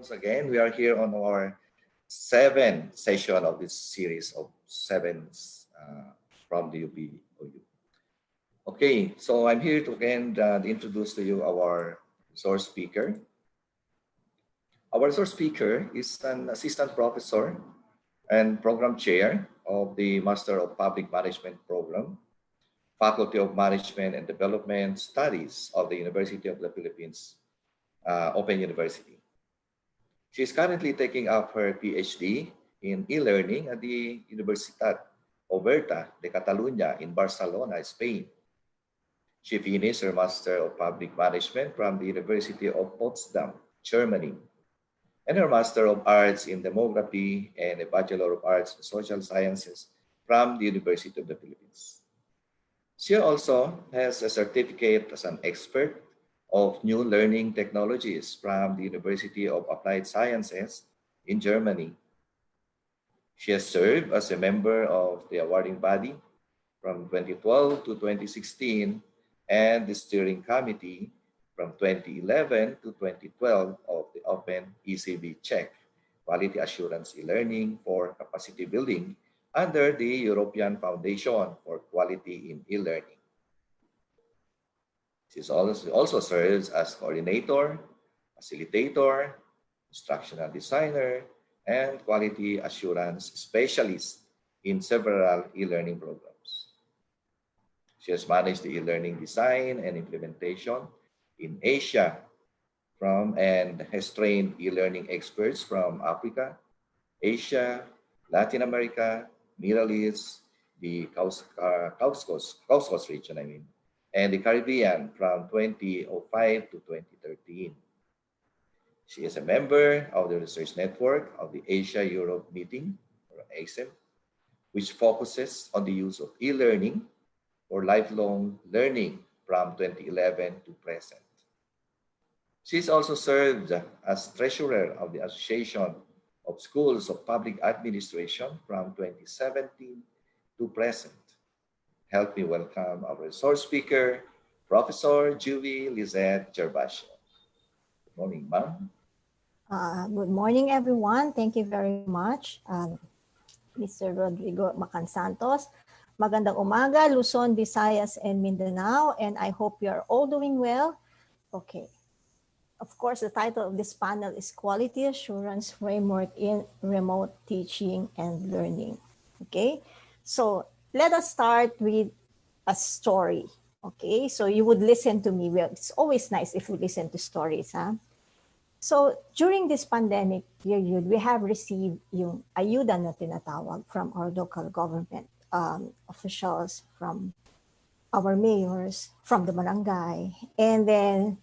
once again, we are here on our seventh session of this series of seven from the UPOU. Okay, so I'm here to again introduce to you our resource speaker. Our resource speaker is an assistant professor and program chair of the Master of Public Management program, Faculty of Management and Development Studies of the University of the Philippines, Open University. She is currently taking up her PhD in e-learning at the Universitat Oberta de Catalunya in Barcelona, Spain. She finished her Master of Public Management from the University of Potsdam, Germany, and her Master of Arts in Demography and a Bachelor of Arts in Social Sciences from the University of the Philippines. She also has a certificate as an expert of new learning technologies from the University of Applied Sciences in Germany. She has served as a member of the awarding body from 2012 to 2016 and the steering committee from 2011 to 2012 of the Open ECB Check, Quality Assurance E-Learning for Capacity Building under the European Foundation for Quality in E-Learning. She also serves as coordinator, facilitator, instructional designer, and quality assurance specialist in several e-learning programs. She has managed the e-learning design and implementation in Asia and has trained e-learning experts from Africa, Asia, Latin America, Middle East, the Caucasus region, and the Caribbean from 2005 to 2013. She is a member of the research network of the Asia-Europe Meeting, or ASEM, which focuses on the use of e-learning for lifelong learning from 2011 to present. She has also served as treasurer of the Association of Schools of Public Administration from 2017 to present. Help me welcome our resource speaker, Professor Juvy Lizette Gervacio. Good morning, ma'am. Good morning, everyone. Thank you very much, Mr. Rodrigo Macansantos. Magandang umaga, Luzon, Visayas, and Mindanao, and I hope you are all doing well. Okay. Of course, the title of this panel is Quality Assurance Framework in Remote Teaching and Learning. Okay, so let us start with a story. Okay, so you would listen to me. Well, it's always nice if you listen to stories, huh? So during this pandemic period, we have received yung ayuda na tinatawag from our local government officials, from our mayors, from the barangay. And then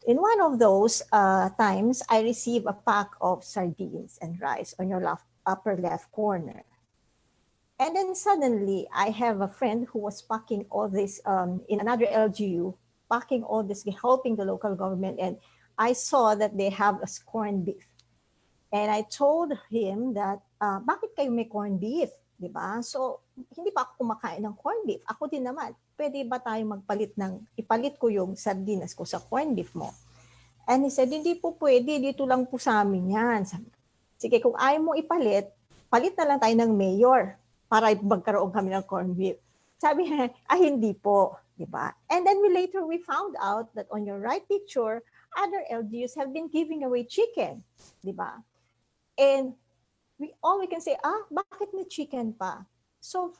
in one of those times, I received a pack of sardines and rice on your upper left corner. And then suddenly, I have a friend who was packing all this in another LGU, packing all this, helping the local government. And I saw that they have a corned beef. And I told him that, bakit kayo may corned beef? Diba? So, hindi pa ako kumakain ng corned beef. Ako din naman. Pwede ba tayo ipalit ko yung sardinas ko sa corned beef mo? And he said, hindi po pwede. Dito lang po sa amin yan. Sige, kung ayaw mo ipalit, palit na lang tayo ng mayor para magkaroon kami ng corned beef. Sabi niya, hindi po. Diba? And then we found out that on your right picture, other LGUs have been giving away chicken. Diba? And all we can say, bakit may chicken pa? So,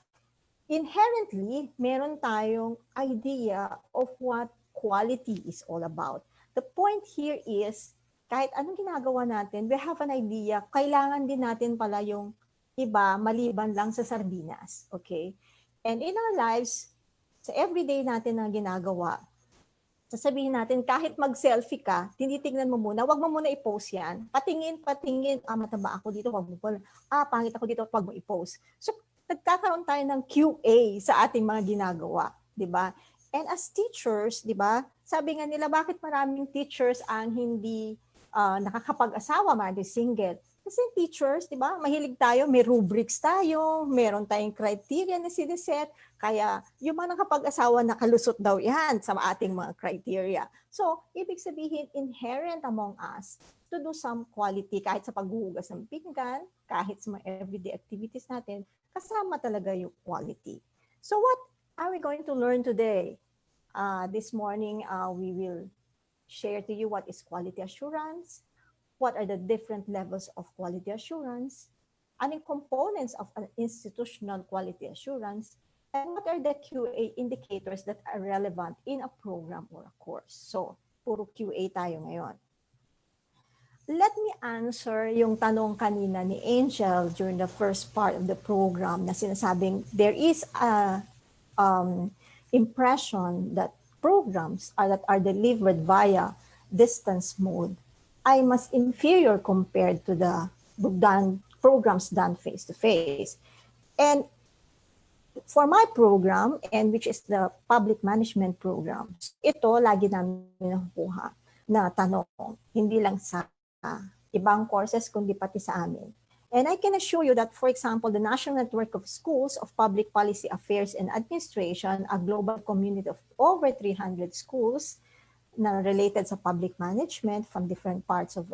inherently, meron tayong idea of what quality is all about. The point here is, kahit anong ginagawa natin, we have an idea, kailangan din natin pala yung iba maliban lang sa sardinas. Okay? And in our lives, sa everyday natin na ginagawa, sasabihin natin, kahit mag-selfie ka, tinitignan mo muna, wag mo muna i-post yan. Patingin, mataba ako dito, wag mo po. Pangit ako dito, wag mo i-post. So, nagkakaroon tayo ng QA sa ating mga ginagawa, di ba? And as teachers, di ba, sabi nga nila, bakit maraming teachers ang hindi nakakapag-asawa, maraming single? Kasi teachers, di ba, mahilig tayo, may rubrics tayo, meron tayong criteria na siniset, kaya yung mga nakapag-asawa nakalusot daw yan sa ating mga criteria. So, ibig sabihin, inherent among us to do some quality, kahit sa paghuhugas ng pinggan, kahit sa mga everyday activities natin, kasama talaga yung quality. So, what are we going to learn today? This morning, we will share to you what is quality assurance, what are the different levels of quality assurance, anong components of an institutional quality assurance, and what are the QA indicators that are relevant in a program or a course. So, puro QA tayo ngayon. Let me answer yung tanong kanina ni Angel during the first part of the program na sinasabing there is a impression that programs that are delivered via distance mode ay mas inferior compared to the programs done face-to-face. And for my program, and which is the public management program, ito lagi namin nakukuha na tanong, hindi lang sa ibang courses, kundi pati sa amin. And I can assure you that, for example, the National Network of Schools of Public Policy Affairs and Administration, a global community of over 300 schools, na related sa public management from different parts of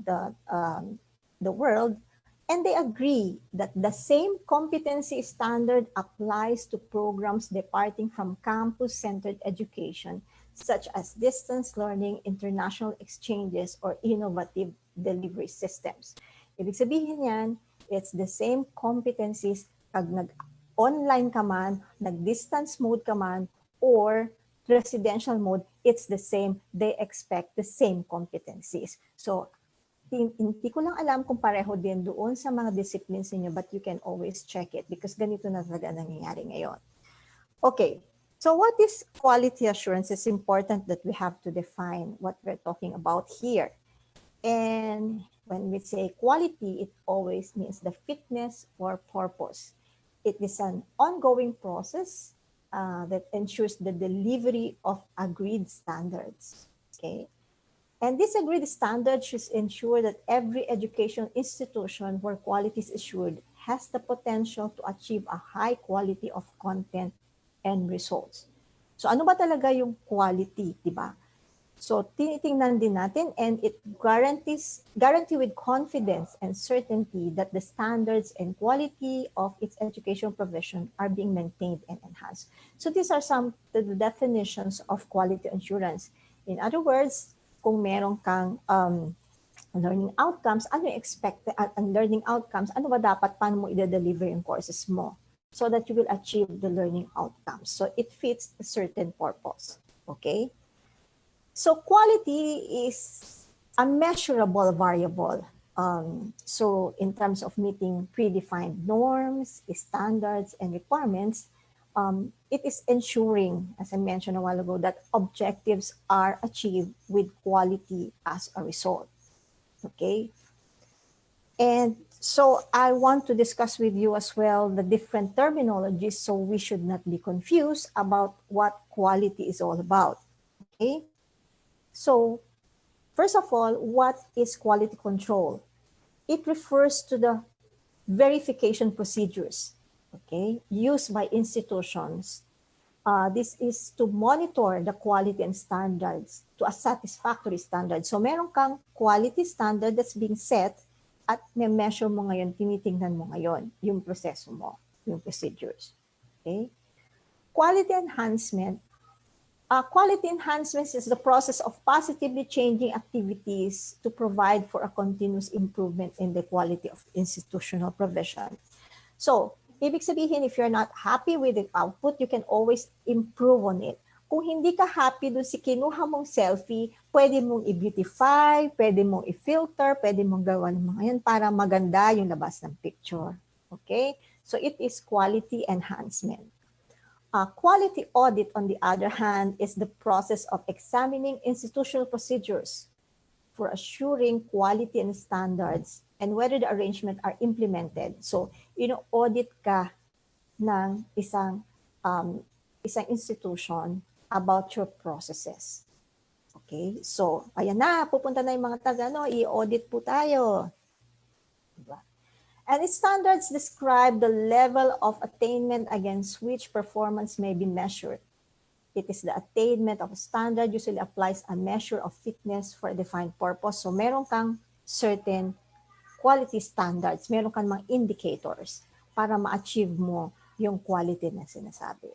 the world, and they agree that the same competency standard applies to programs departing from campus-centered education, such as distance learning, international exchanges, or innovative delivery systems. Ibig sabihin yan, it's the same competencies pag nag-online ka man, nag-distance mode ka man, or residential mode, it's the same. They expect the same competencies. So, hindi ko lang alam kung pareho din doon sa mga disciplines niyo, but you can always check it because ganito na talaga nangyayari ngayon. Okay, so what is quality assurance? It's important that we have to define what we're talking about here. And when we say quality, it always means the fitness or purpose. It is an ongoing process that ensures the delivery of agreed standards, okay? And this agreed standard should ensure that every education institution where quality is assured has the potential to achieve a high quality of content and results. So ano ba talaga yung quality, di ba? So tinitingnan din natin, and it guarantee with confidence and certainty that the standards and quality of its education provision are being maintained and enhanced. So these are some of the definitions of quality assurance. In other words, kung meron kang learning outcomes, ano yung expected learning outcomes, ano ba dapat, paano mo i-deliver yung courses mo so that you will achieve the learning outcomes. So it fits a certain purpose, okay? So quality is a measurable variable. So in terms of meeting predefined norms, standards, and requirements, it is ensuring, as I mentioned a while ago, that objectives are achieved with quality as a result. Okay? And so I want to discuss with you as well the different terminologies so we should not be confused about what quality is all about. Okay? So, first of all, what is quality control? It refers to the verification procedures, okay, used by institutions. This is to monitor the quality and standards to a satisfactory standard. So, meron kang quality standard that's being set at may-measure mo ngayon, tinitingnan mo ngayon yung proseso mo, yung procedures. Okay? Quality enhancement. Quality enhancements is the process of positively changing activities to provide for a continuous improvement in the quality of institutional provision. So, ibig sabihin, if you're not happy with the output, you can always improve on it. Kung hindi ka happy dun si kinuha mong selfie, pwede mong i-beautify, pwede mong i-filter, pwede mong gawa ng mga yan para maganda yung labas ng picture. Okay? So, it is quality enhancement. Quality audit, on the other hand, is the process of examining institutional procedures for assuring quality and standards and whether the arrangement are implemented. So, audit ka ng isang institution about your processes. Okay? So, ayan na, pupunta na yung mga taga, i-audit po tayo. And its standards describe the level of attainment against which performance may be measured. It is the attainment of a standard usually applies a measure of fitness for a defined purpose. So meron kang certain quality standards, meron kang mga indicators para ma-achieve mo yung quality na sinasabi.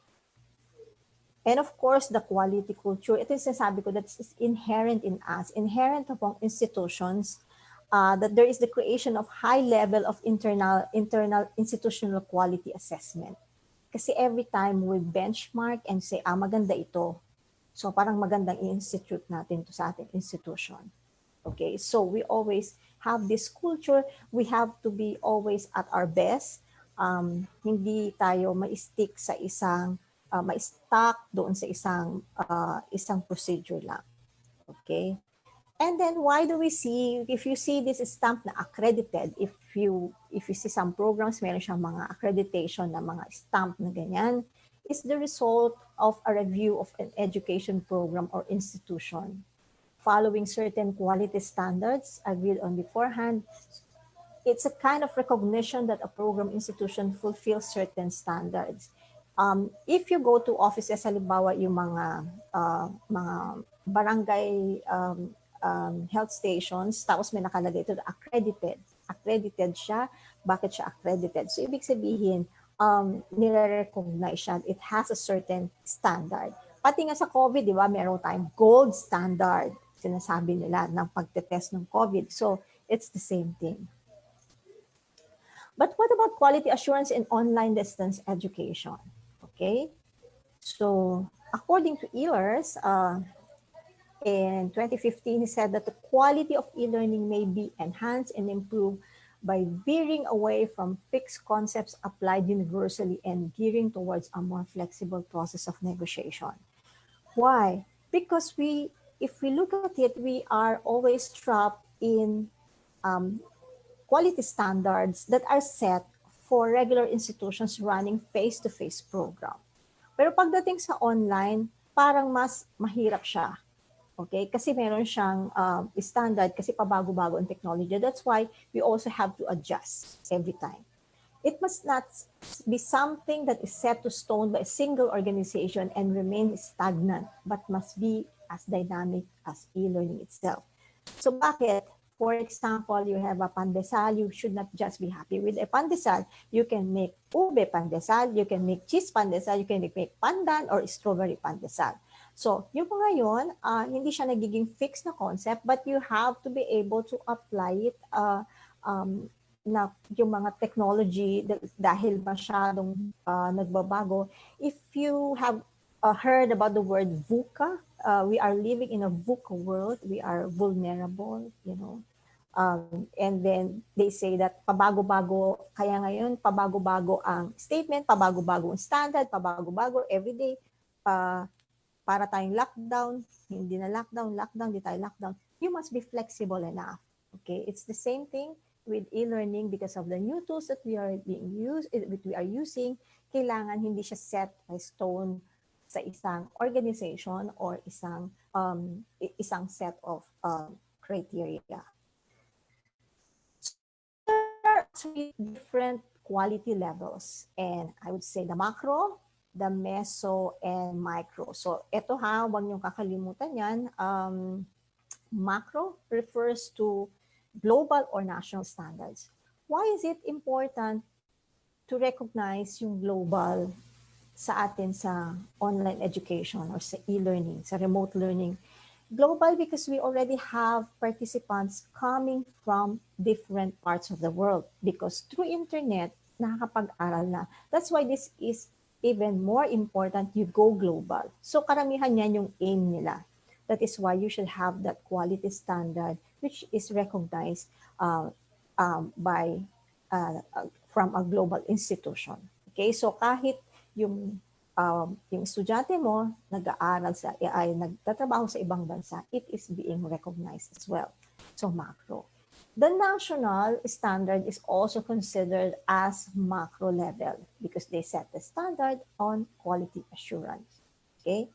And of course, the quality culture, ito yung sinasabi ko, that's inherent in us, inherent upon institutions, that there is the creation of high level of internal institutional quality assessment. Kasi every time we benchmark and say, maganda ito. So parang magandang i-institute natin to sa ating institution. Okay, so we always have this culture. We have to be always at our best. Hindi tayo ma-stick sa isang, ma-stuck doon sa isang procedure lang. Okay? And then why do we see, if you see this stamp na accredited, if you see some programs, meron siyang mga accreditation na mga stamp na ganyan, is the result of a review of an education program or institution following certain quality standards agreed on beforehand. It's a kind of recognition that a program institution fulfills certain standards. If you go to offices, halimbawa yung mga barangay health stations, tapos may nakalagay ito, accredited. Accredited siya. Bakit siya accredited? So, ibig sabihin, nire-recognize siya. It has a certain standard. Pati nga sa COVID, di ba, meron tayong gold standard, sinasabi nila, ng pagtetest ng COVID. So, it's the same thing. But what about quality assurance in online distance education? Okay. So, according to Ehlers, in 2015, he said that the quality of e-learning may be enhanced and improved by veering away from fixed concepts applied universally and gearing towards a more flexible process of negotiation. Why? Because if we look at it, we are always trapped in quality standards that are set for regular institutions running face-to-face program. Pero pagdating sa online, parang mas mahirap siya. Okay? Kasi meron siyang standard kasi pabago-bago ang technology. That's why we also have to adjust every time. It must not be something that is set to stone by a single organization and remain stagnant, but must be as dynamic as e-learning itself. So bakit? For example, you have a pandesal, you should not just be happy with a pandesal. You can make ube pandesal, you can make cheese pandesal, you can make pandan or strawberry pandesal. So, yung mga yun, hindi siya nagiging fixed na concept, but you have to be able to apply it na yung mga technology dahil masyadong nagbabago. If you have heard about the word VUCA, we are living in a VUCA world. We are vulnerable, you know. And then they say that pabago-bago, kaya ngayon pabago-bago ang statement, pabago-bago ang standard, pabago-bago everyday, para tayong lockdown, hindi na lockdown, di tayo lockdown. You must be flexible enough. Okay, it's the same thing with e-learning because of the new tools that we are using. Kailangan hindi siya set by stone sa isang organization or isang set of criteria. So there are three different quality levels, and I would say the macro, the meso, and micro. So ito huwag niyong kakalimutan yan. Macro refers to global or national standards. Why is it important to recognize yung global sa atin sa online education or sa e-learning, sa remote learning? Global because we already have participants coming from different parts of the world because through internet, nakakapag-aral na. That's why this is even more important, you go global. So karamihan yan yung aim nila. That is why you should have that quality standard which is recognized from a global institution. Okay, so kahit yung estudyante mo nag-aaral nagtatrabaho sa ibang bansa, it is being recognized as well. So macro. The national standard is also considered as macro level because they set the standard on quality assurance. Okay,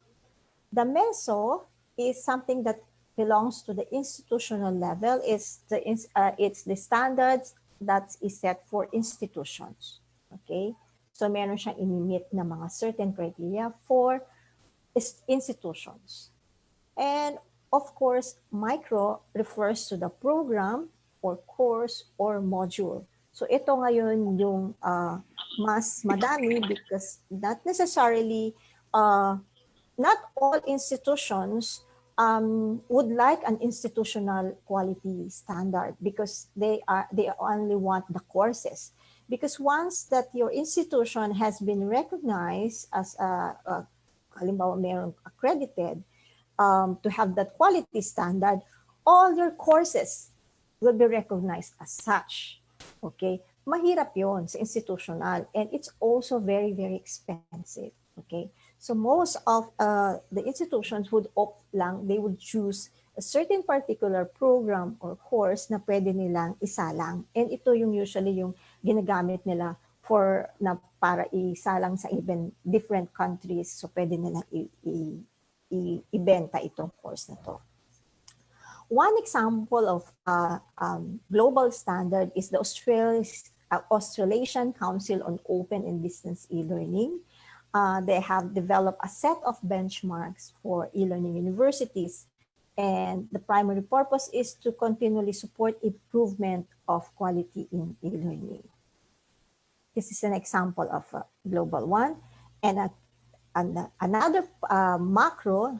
the meso is something that belongs to the institutional level. It's the standards that is set for institutions. Okay? So meron siyang inimit na mga certain criteria for institutions. And of course, micro refers to the program or course or module. So ito ngayon yung mas madami because not necessarily, not all institutions would like an institutional quality standard because they only want the courses. Because once that your institution has been recognized as halimbawa mayroong accredited to have that quality standard, all your courses will be recognized as such. Okay? Mahirap yon sa institutional, and it's also very, very expensive. Okay? So most of the institutions would opt lang, they would choose a certain particular program or course na pwede nilang isalang. And ito yung usually yung ginagamit nila for na para isalang sa even different countries. So pwede nilang ibenta itong course na to. One example of global standard is the Australasian Council on Open and Distance E-Learning. They have developed a set of benchmarks for e-learning universities, and the primary purpose is to continually support improvement of quality in e-learning. This is an example of a global one. And another macro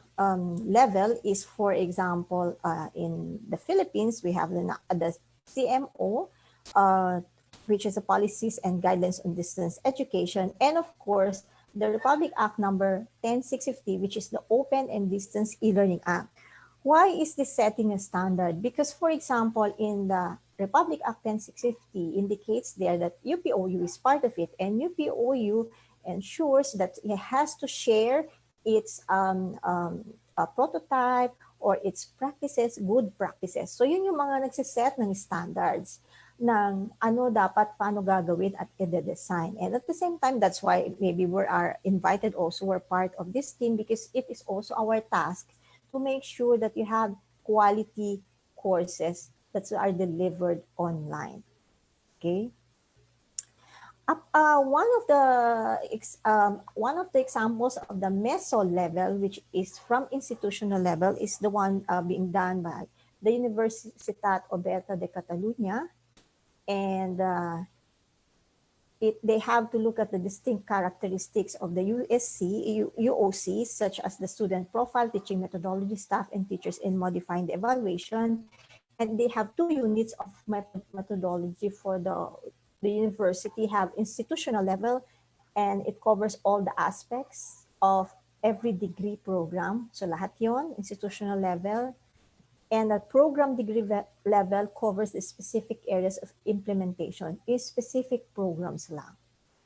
level is, for example, in the Philippines, we have the CMO, which is the Policies and Guidelines on Distance Education, and of course, the Republic Act number 10650, which is the Open and Distance E-Learning Act. Why is this setting a standard? Because, for example, in the Republic Act 10650 indicates there that UPOU is part of it, and UPOU ensures that it has to share its prototype or its practices, good practices. So yun yung mga nagsiset ng standards ng ano dapat, paano gagawin at i-design. And at the same time, that's why maybe we are invited also, we're part of this team because it is also our task to make sure that you have quality courses that are delivered online. Okay? One of the examples of the meso level, which is from institutional level, is the one being done by the Universitat Oberta de Catalunya. And they have to look at the distinct characteristics of the UOC, such as the student profile, teaching methodology, staff, and teachers in modifying the evaluation. And they have 2 units of methodology for the university, have institutional level, and it covers all the aspects of every degree program. So lahat yon, institutional level. And the program degree level covers the specific areas of implementation, is specific programs lang.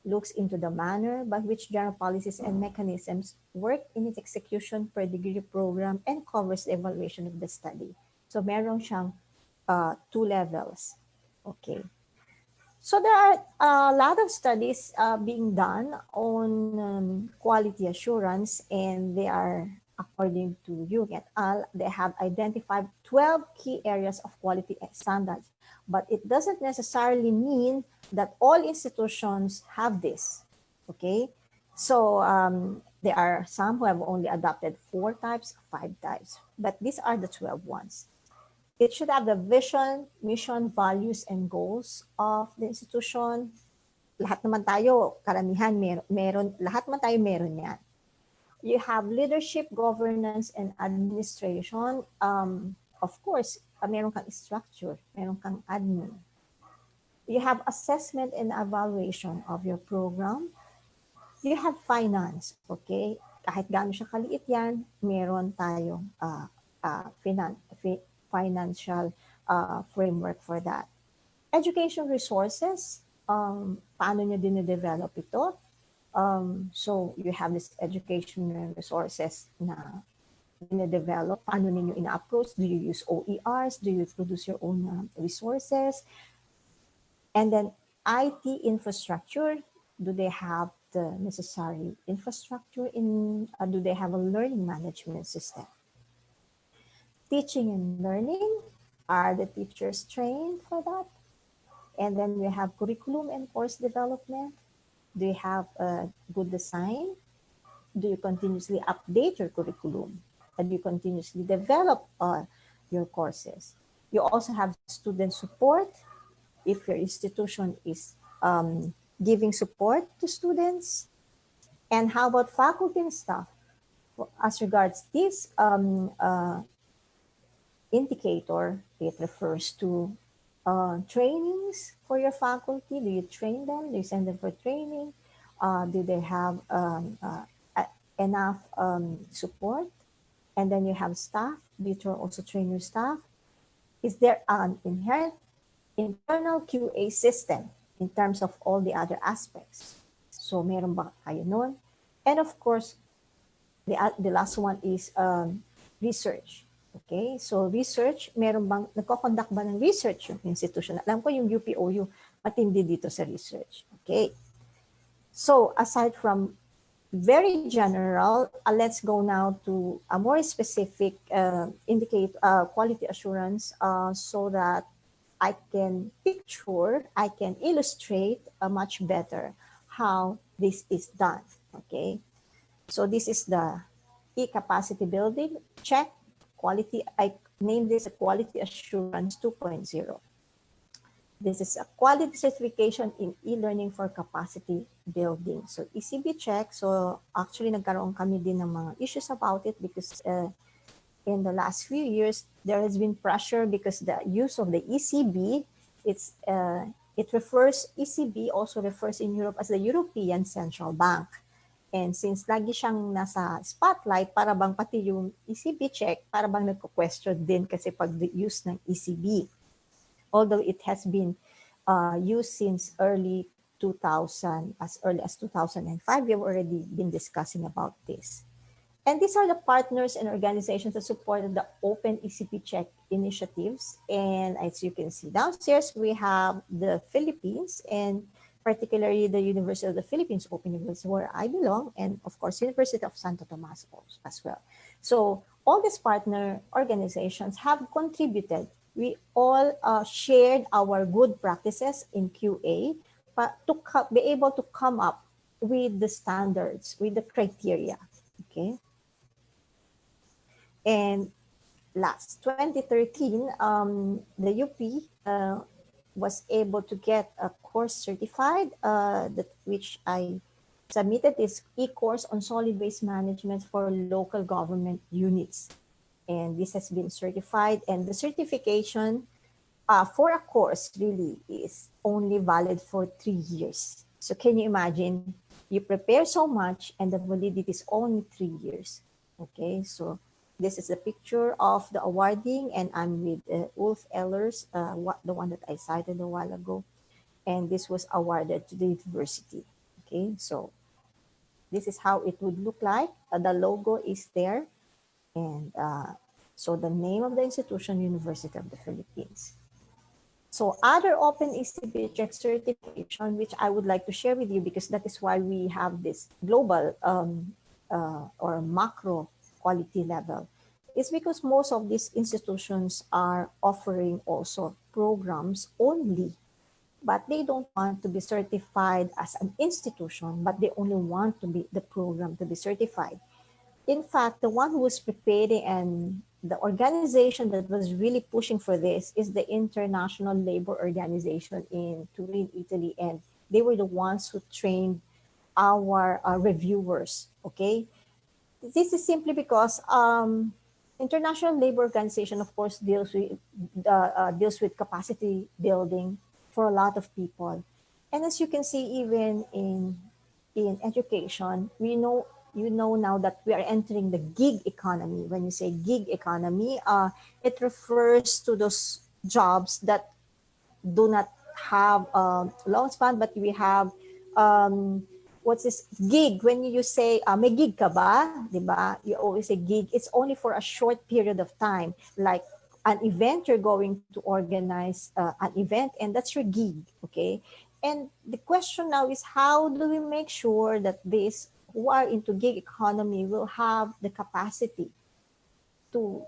Looks into the manner by which general policies and mechanisms work in its execution per degree program and covers the evaluation of the study. So meron siyang 2 levels. Okay. So there are a lot of studies being done on quality assurance, and they are, according to Jung et al., they have identified 12 key areas of quality standards. But it doesn't necessarily mean that all institutions have this, okay? So there are some who have only adopted 4 types, 5 types, but these are the 12 ones. It should have the vision, mission, values, and goals of the institution. Lahat naman tayo, karamihan, lahat naman tayo meron yan. You have leadership, governance, and administration. Of course, meron kang structure, meron kang admin. You have assessment and evaluation of your program. You have finance, okay? Kahit gaano siya kaliit yan, meron tayong financial framework for that. Education resources, paano nyo dine-develop ito? So you have this education resources na dine-develop. Paano ninyo ina-approach? Do you use OERs? Do you produce your own resources? And then IT infrastructure. Do they have the necessary infrastructure? Do they have a learning management system? Teaching and learning. Are the teachers trained for that? And then we have curriculum and course development. Do you have a good design? Do you continuously update your curriculum? And do you continuously develop your courses? You also have student support. If your institution is giving support to students. And how about faculty and staff? As regards this indicator, it refers to trainings for your faculty. Do you train them? Do you send them for training? Do they have enough support? And then you have staff. Do you also train your staff? Is there an inherent internal QA system in terms of all the other aspects? So meron ba kayo nun? And of course, the last one is research. Okay, so research, meron bang, nagko-conduct ba ng research yung institution? Alam ko yung UPOU, matindi dito sa research. Okay, so aside from very general, let's go now to a more specific quality assurance so that I can picture, I can illustrate much better how this is done. Okay, so this is the e-capacity building check quality. I named this a quality assurance 2.0. This is a quality certification in e-learning for capacity building. So ECB check. So actually nagkaroon kami din ng mga issues about it because in the last few years, there has been pressure because the use of the ECB, ECB also refers in Europe as the European Central Bank. And since lagi siyang nasa spotlight, para bang pati yung ECB check, para bang nagko-question din kasi pag use ng ECB. Although it has been used since early 2000, as early as 2005, we have already been discussing about this. And these are the partners and organizations that supported the Open ECP Check initiatives. And as you can see downstairs, we have the Philippines and particularly the University of the Philippines Open University where I belong, and of course, University of Santo Tomas as well. So all these partner organizations have contributed. We all shared our good practices in QA, but to be able to come up with the standards, with the criteria, okay? And last 2013, the UP was able to get a course certified, which I submitted this e-course on solid waste management for local government units. And this has been certified, and the certification for a course really is only valid for 3 years. So can you imagine, you prepare so much and the validity is only 3 years. Okay, so this is a picture of the awarding, and I'm with Ulf Ehlers, the one that I cited a while ago. And this was awarded to the university. Okay, so this is how it would look like. The logo is there. And so the name of the institution, University of the Philippines. So other open ECB check certification, which I would like to share with you because that is why we have this global or macro quality level, is because most of these institutions are offering also programs only, but they don't want to be certified as an institution, but they only want to be the program to be certified. In fact, the one who is preparing and the organization that was really pushing for this is the International Labor Organization in Turin, Italy, and they were the ones who trained our reviewers, okay? This is simply because International Labor Organization, of course, deals with capacity building for a lot of people. And as you can see, even in education, you know now that we are entering the gig economy. When you say gig economy, it refers to those jobs that do not have long span, but we have what's this gig? When you say may gig ka ba, di ba? You always say gig. It's only for a short period of time, like an event you're going to organize an event, and that's your gig, okay? And the question now is, how do we make sure that these who are into gig economy will have the capacity to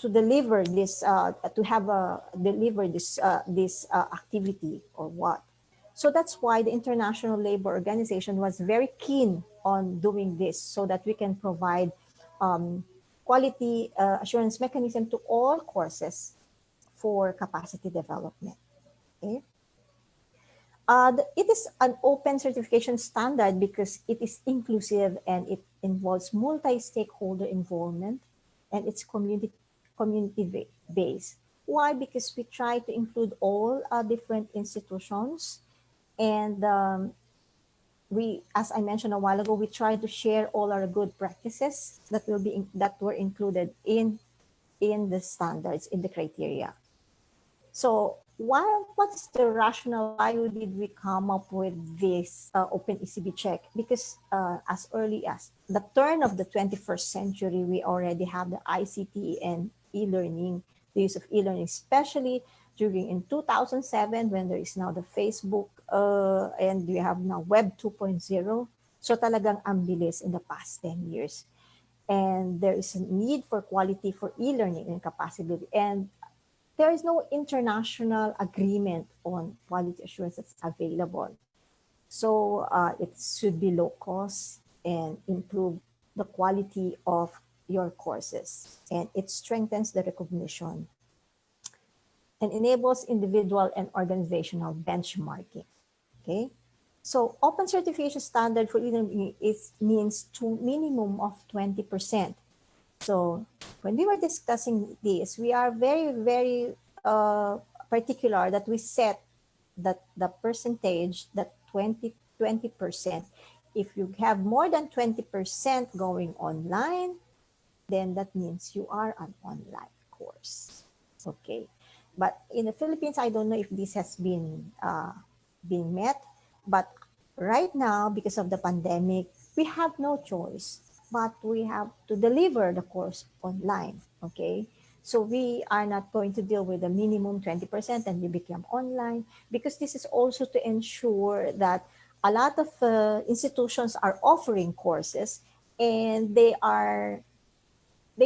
to deliver this activity or what. So that's why the International Labor Organization was very keen on doing this, so that we can provide quality assurance mechanism to all courses for capacity development. Okay. It is an open certification standard because it is inclusive and it involves multi-stakeholder involvement, and it's community based. Why? Because we try to include all different institutions, and as I mentioned a while ago, we try to share all our good practices that were included in the standards, in the criteria. So what's the rationale? Why did we come up with this open ECB check? Because as early as the turn of the 21st century, we already have the ICT and e-learning, the use of e-learning, especially during in 2007, when there is now the Facebook and we have now Web 2.0. So talagang ang bilis in the past 10 years. And there is a need for quality for e-learning and capacity. And there is no international agreement on quality assurance that's available. So it should be low cost and improve the quality of your courses. And it strengthens the recognition and enables individual and organizational benchmarking. Okay. So open certification standard for e-learning means to minimum of 20%. So when we were discussing this, we are very, very particular that we set that the percentage, that 20%. If you have more than 20% going online, then that means you are an online course. Okay. But in the Philippines, I don't know if this has been met. But right now, because of the pandemic, we have no choice, but we have to deliver the course online, okay? So we are not going to deal with the minimum 20% and we become online, because this is also to ensure that a lot of institutions are offering courses, and they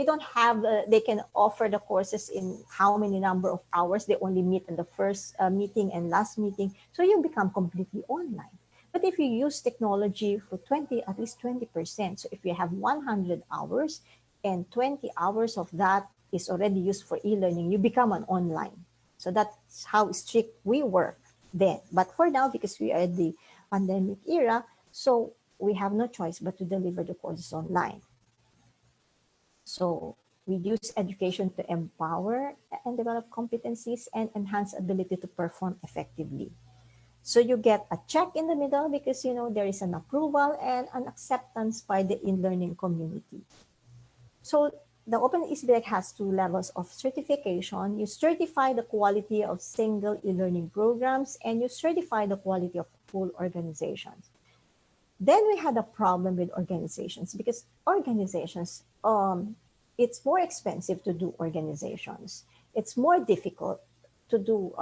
don't have, they can offer the courses in how many number of hours. They only meet in the first meeting and last meeting. So you become completely online. But if you use technology for at least 20%, so if you have 100 hours and 20 hours of that is already used for e-learning, you become an online. So that's how strict we were then. But for now, because we are in the pandemic era, so we have no choice but to deliver the courses online. So we use education to empower and develop competencies and enhance ability to perform effectively. So you get a check in the middle because, you know, there is an approval and an acceptance by the e-learning community. So the Open ECB has 2 levels of certification. You certify the quality of single e-learning programs, and you certify the quality of full organizations. Then we had a problem with organizations, because organizations, it's more expensive to do organizations. It's more difficult to do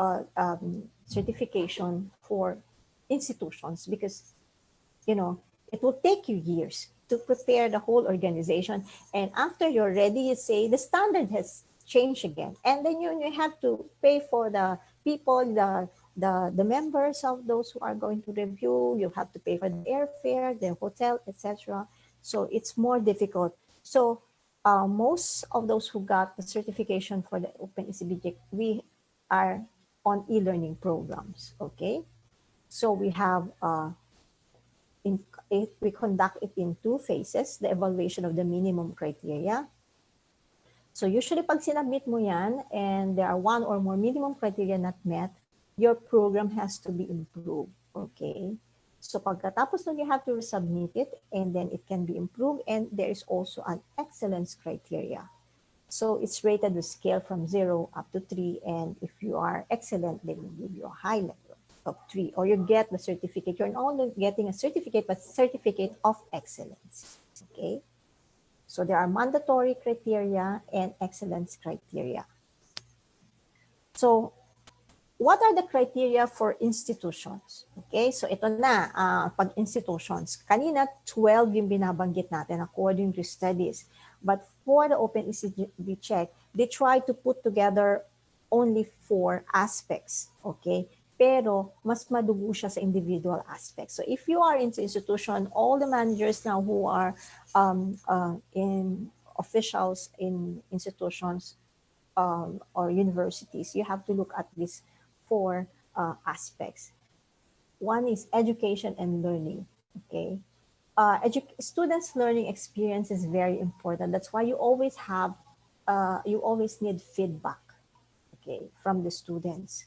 certification for institutions, because, you know, it will take you years to prepare the whole organization. And after you're ready, you say the standard has changed again. And then you have to pay for the people, the members of those who are going to review. You have to pay for the airfare, the hotel, etc. So it's more difficult. So most of those who got the certification for the Open ECB, we are on e-learning programs, okay? So we have, we conduct it in 2 phases, the evaluation of the minimum criteria. So usually pag sinubmit mo yan and there are 1 or more minimum criteria not met, your program has to be improved, okay? So pagkatapos nun, you have to resubmit it, and then it can be improved, and there is also an excellence criteria. So it's rated with scale from 0 up to 3, and if you are excellent, they will give you a high level of 3, or you get the certificate. You're not only getting a certificate, but certificate of excellence, okay? So there are mandatory criteria and excellence criteria. So what are the criteria for institutions? Okay, so ito na, pag institutions. Kanina, 12 yung binabanggit natin according to studies. But for the Open ECB check, they try to put together only 4 aspects, okay? Pero mas madugo siya sa individual aspects. So if you are into institution, all the managers now who are in officials in institutions or universities, you have to look at these 4 aspects. One is education and learning, okay? Students' learning experience is very important. That's why you always need feedback, okay, from the students.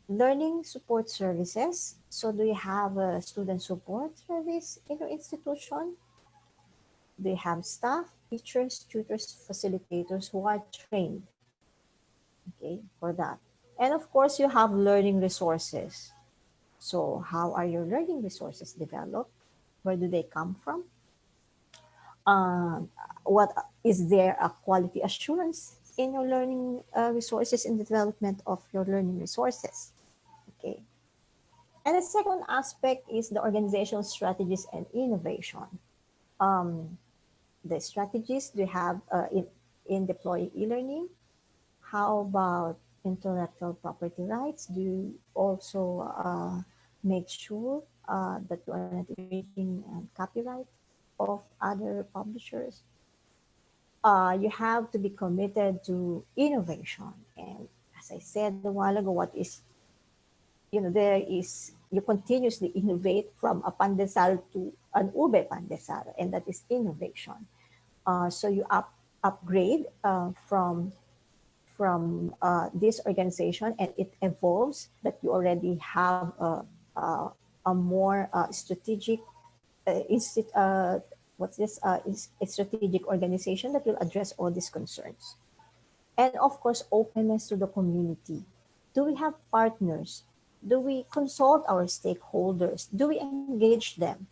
Learning support services. So do you have a student support service in your institution? Do you have staff, teachers, tutors, facilitators who are trained, okay, for that? And of course, you have learning resources. So how are your learning resources developed? Where do they come from? What is there a quality assurance in your learning resources, in the development of your learning resources? Okay. And the second aspect is the organizational strategies and innovation. The strategies do you have in deploying e-learning? How about intellectual property rights? Do you also make sure that you are not infringing copyright of other publishers? You have to be committed to innovation. And as I said a while ago, you continuously innovate from a pandesal to an ube pandesal, and that is innovation. So you upgrade from this organization, and it evolves, that you already have a more strategic a strategic organization that will address all these concerns. And of course, openness to the community. Do we have partners? Do we consult our stakeholders? Do we engage them?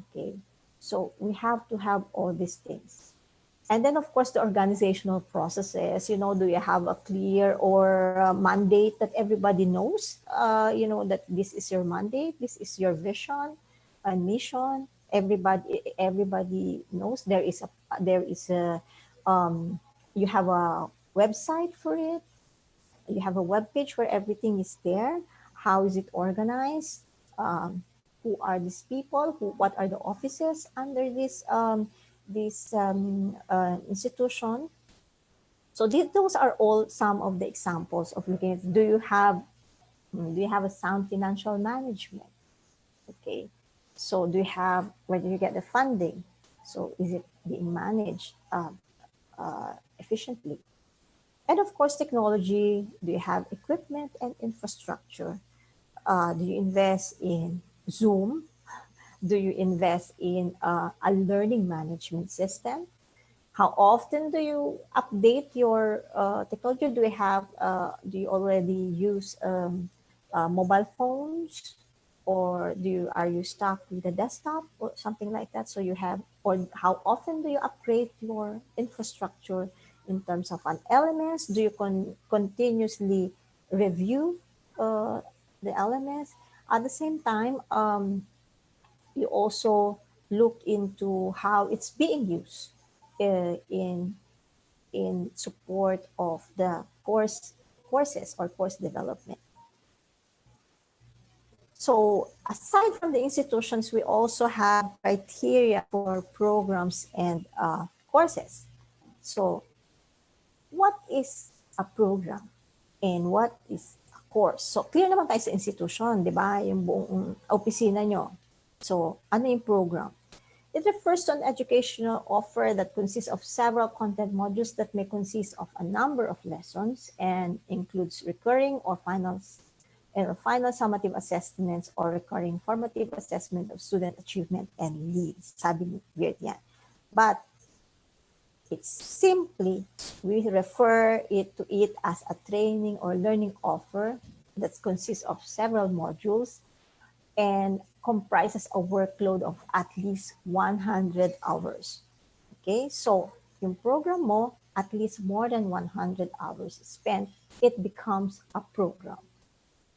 Okay, so we have to have all these things. And then, of course, the organizational processes. Do you have a clear or mandate that everybody knows? That this is your mandate, this is your vision and mission. Everybody knows you have a website for it. You have a web page where everything is there. How is it organized? Who are these people? What are the offices under this institution? So those are all some of the examples of looking at. Do you have a sound financial management? Okay. So where do you get the funding? So is it being managed efficiently? And of course, technology. Do you have equipment and infrastructure? Do you invest in Zoom? Do you invest in a learning management system? How often do you update your technology? Do you already use mobile phones, or are you stuck with a desktop or something like that? So or how often do you upgrade your infrastructure in terms of an LMS? Do you continuously review the LMS? At the same time, you also look into how it's being used in support of the courses or course development. So aside from the institutions, we also have criteria for programs and courses. So what is a program and what is a course? So clear naman tayo sa institution, di ba? Yung buong opisina nyo. So ano yung program? It refers to an educational offer that consists of several content modules that may consist of a number of lessons and includes recurring or final summative assessments or recurring formative assessment of student achievement and needs. Sabi ni Viet yan. But it's simply, we refer to it as a training or learning offer that consists of several modules and comprises a workload of at least 100 hours. Okay, so yung program mo, at least more than 100 hours spent, it becomes a program.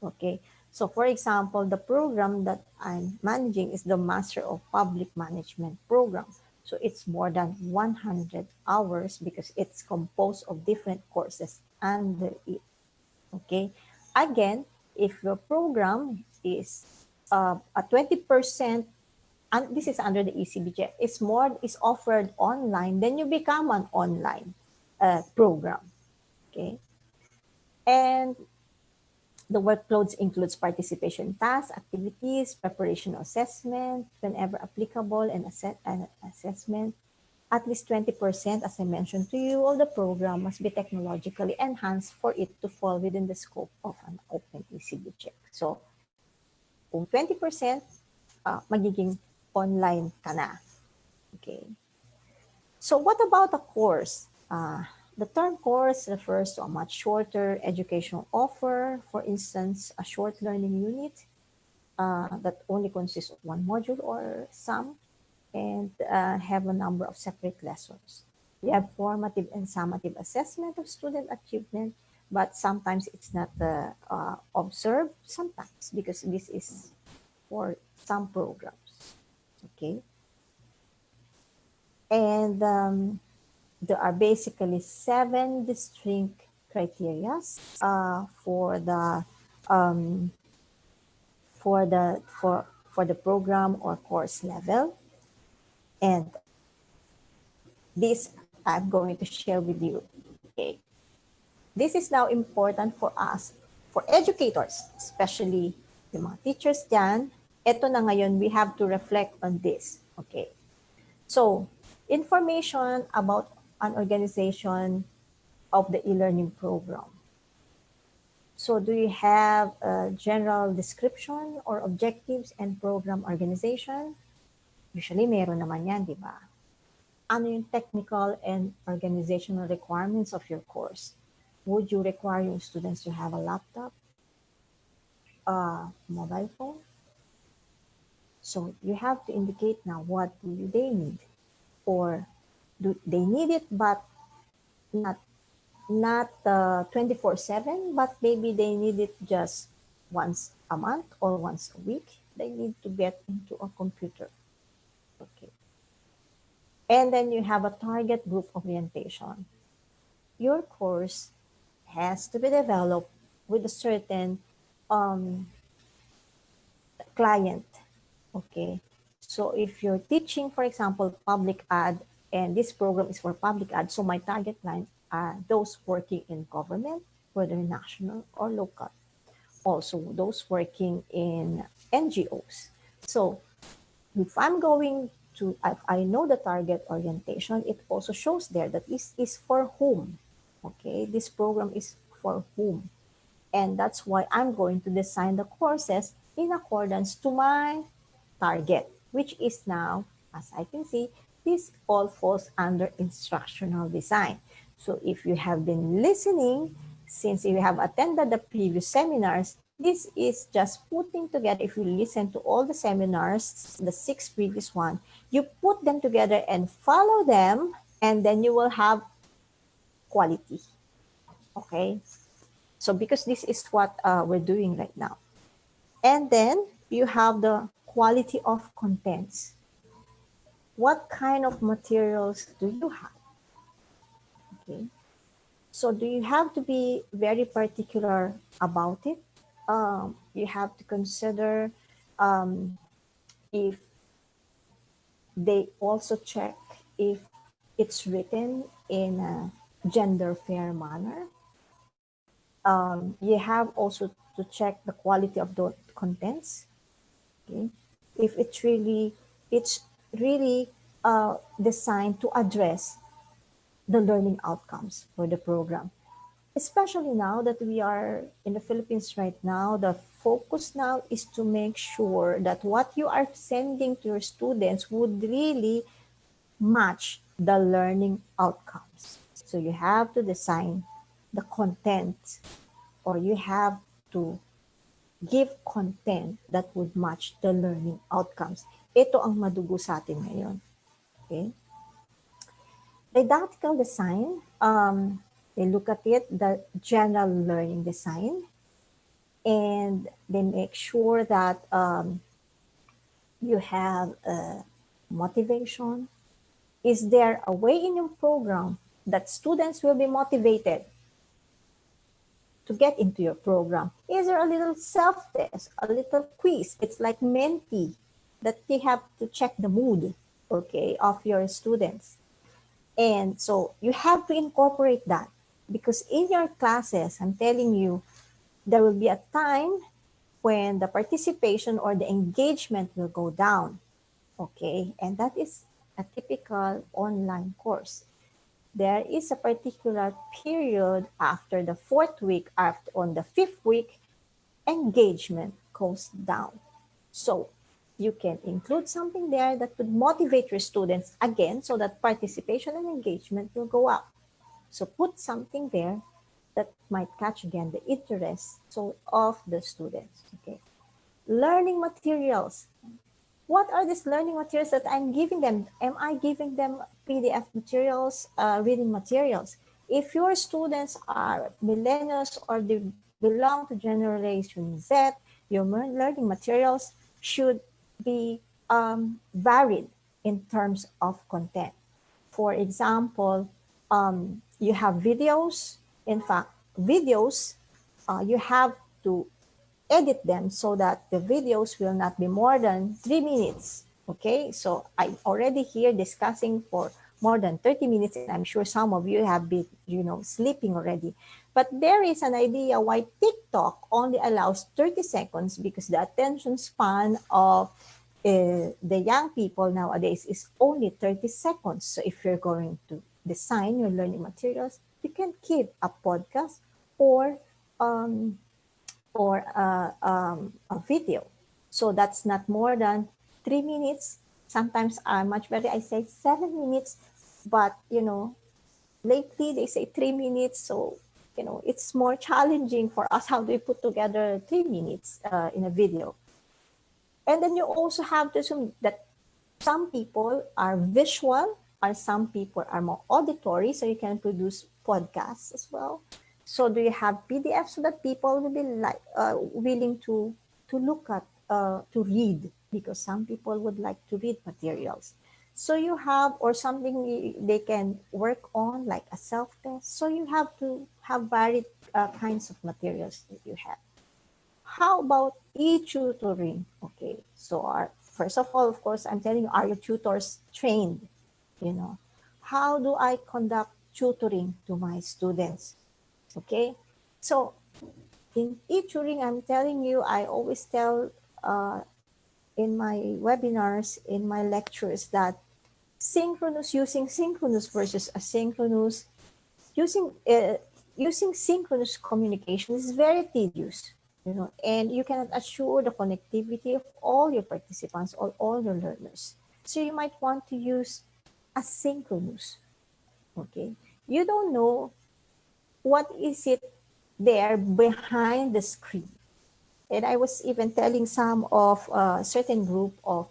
Okay, so for example, the program that I'm managing is the Master of Public Management program. So it's more than 100 hours because it's composed of different courses under it. Okay. Again, if your program is a 20%, and this is under the ECBJ, is offered online, then you become an online program. Okay. And the workloads includes participation tasks, activities, preparation assessment, whenever applicable, and assessment. At least 20%, as I mentioned to you, of the program must be technologically enhanced for it to fall within the scope of an open ECB check. So, kung 20%, magiging online ka na. Okay. So, what about a course? The term course refers to a much shorter educational offer, for instance, a short learning unit that only consists of one module or some, and have a number of separate lessons. You have formative and summative assessment of student achievement, but sometimes it's not observed, sometimes, because this is for some programs. Okay. And there are basically 7 distinct criteria for the program or course level, and this I'm going to share with you. Okay, this is now important for us, for educators, especially yung mga teachers dyan. Ito na ngayon, we have to reflect on this. Okay, so information about an organization of the e-learning program. So do you have a general description or objectives and program organization? Usually meron naman yan, di ba? Ano yung technical and organizational requirements of your course? Would you require your students to have a laptop, a mobile phone? So you have to indicate now what do they need, or do they need it but not 24/7, but maybe they need it just once a month or once a week. They need to get into a computer. Okay. And then you have a target group orientation. Your course has to be developed with a certain client. Okay. So if you're teaching, for example, public ad, and this program is for public ad, so my target client are those working in government, whether national or local. Also, those working in NGOs. So if I'm going to, if I know the target orientation, it also shows there that this is for whom. Okay, this program is for whom. And that's why I'm going to design the courses in accordance to my target, which is now, as I can see, this all falls under instructional design. So if you have been listening, since you have attended the previous seminars, this is just putting together. If you listen to all the seminars, the 6 previous one, you put them together and follow them, and then you will have quality. Okay? So because this is what we're doing right now. And then you have the quality of contents. What kind of materials do you have? Okay. So do you have to be very particular about it? You have to consider if they also check if it's written in a gender fair manner. You have also to check the quality of the contents. Okay. If it's really designed to address the learning outcomes for the program. Especially now that we are in the Philippines right now, the focus now is to make sure that what you are sending to your students would really match the learning outcomes. So you have to design the content, or you have to give content that would match the learning outcomes. Ito ang madugo sa atin ngayon. Okay? Didactical design, they look at it, the general learning design, and they make sure that you have motivation, Is there a way in your program that students will be motivated to get into your program? Is there a little self-test, a little quiz? It's like Menti that you have to check the mood, okay, of your students. And so you have to incorporate that because in your classes, I'm telling you, there will be a time when the participation or the engagement will go down, okay? And that is a typical online course. There is a particular period after the 4th week, after on the 5th week, engagement goes down. So you can include something there that would motivate your students again so that participation and engagement will go up. So put something there that might catch again the interest of the students. Okay. Learning materials. What are these learning materials that I'm giving them? Am I giving them PDF materials, reading materials? If your students are millennials or they belong to Generation Z, your learning materials should be varied in terms of content. For example, you have videos. In fact, videos, you have to edit them so that the videos will not be more than 3 minutes. Okay, so I'm already here discussing for more than 30 minutes, and I'm sure some of you have been, sleeping already. But there is an idea why TikTok only allows 30 seconds because the attention span of the young people nowadays is only 30 seconds. So if you're going to design your learning materials, you can keep a podcast or um, a video. So that's not more than 3 minutes. Sometimes much better, I say 7 minutes, but lately they say 3 minutes. So, it's more challenging for us. How do we put together 3 minutes in a video? And then you also have to assume that some people are visual or some people are more auditory. So you can produce podcasts as well. So do you have PDF so that people will be willing to look at, to read, because some people would like to read materials. So you have, or something they can work on like a self-test. So you have to have varied kinds of materials that you have. How about e-tutoring? Okay, so first of all, of course, I'm telling you, are your tutors trained? How do I conduct tutoring to my students? Okay, so in e-tutoring, I'm telling you, I always tell in my webinars, in my lectures, that using synchronous versus asynchronous, using synchronous communication is very tedious, and you cannot assure the connectivity of all your participants or all your learners. So you might want to use asynchronous. Okay, you don't know what is it there behind the screen. And I was even telling some of a certain group of